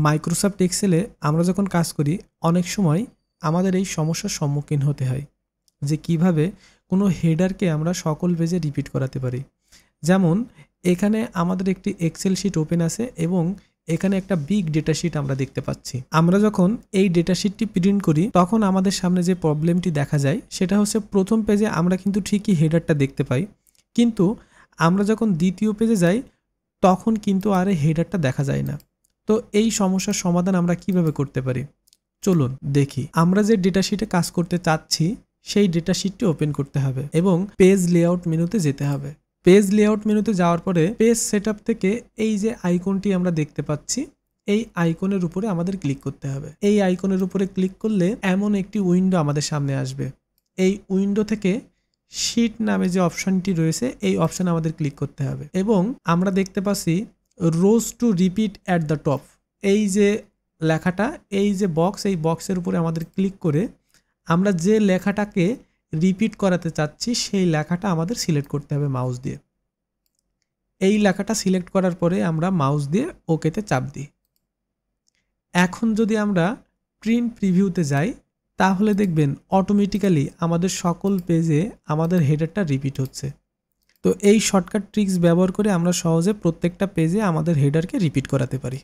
Microsoft এক্সেলে আমরা যখন কাজ করি অনেক সময় আমাদের এই সমস্যার সম্মুখীন হতে হয় যে কিভাবে কোনো হেডারকে আমরা সকল পেজে রিপিট করাতে পারি। যেমন এখানে আমাদের একটি এক্সেল শিট ওপেন আছে এবং এখানে একটা বিগ ডেটা শিট আমরা দেখতে পাচ্ছি। আমরা যখন এই ডেটা শিটটি প্রিন্ট করি তখন আমাদের সামনে যে প্রবলেমটি দেখা যায় সেটা হচ্ছে প্রথম পেজে আমরা কিন্তু ঠিকই হেডারটা দেখতে পাই, কিন্তু আমরা যখন দ্বিতীয় পেজে যাই তখন কিন্তু আর এই হেডারটা দেখা যায় না। তো এই সমস্যার সমাধান আমরা কিভাবে করতে পারি চলুন দেখি। আমরা যে ডেটা শিটে কাজ করতে চাচ্ছি সেই ডেটা শিটটি ওপেন করতে হবে এবং পেজ লেআউট মেনুতে যেতে হবে। পেজ লেআউট মেনুতে যাওয়ার পরে পেজ সেটআপ থেকে এই যে আইকনটি আমরা দেখতে পাচ্ছি এই আইকনের উপরে আমাদের ক্লিক করতে হবে। এই আইকনের উপরে ক্লিক করলে এমন একটি উইন্ডো আমাদের সামনে আসবে। এই উইন্ডো থেকে শিট নামে যে অপশনটি রয়েছে এই অপশনে আমাদের ক্লিক করতে হবে এবং আমরা দেখতে পাচ্ছি রোজ to repeat at the top, এই যে লেখাটা, এই যে বক্স, এই বক্সের উপরে আমাদের ক্লিক করে আমরা যে লেখাটাকে রিপিট করাতে চাচ্ছি সেই লেখাটা আমাদের সিলেক্ট করতে হবে মাউস দিয়ে। এই লেখাটা সিলেক্ট করার পরে আমরা মাউস দিয়ে ওকেতে চাপ দিই। এখন যদি আমরা প্রিন্ট প্রিভিউতে যাই তাহলে দেখবেন অটোমেটিক্যালি আমাদের সকল পেজে আমাদের হেডারটা রিপিট হচ্ছে। তো এই শর্টকাট ট্রিক্স ব্যবহার করে আমরা সহজে প্রত্যেকটা পেজে আমাদের হেডারকে রিপিট করাতে পারি।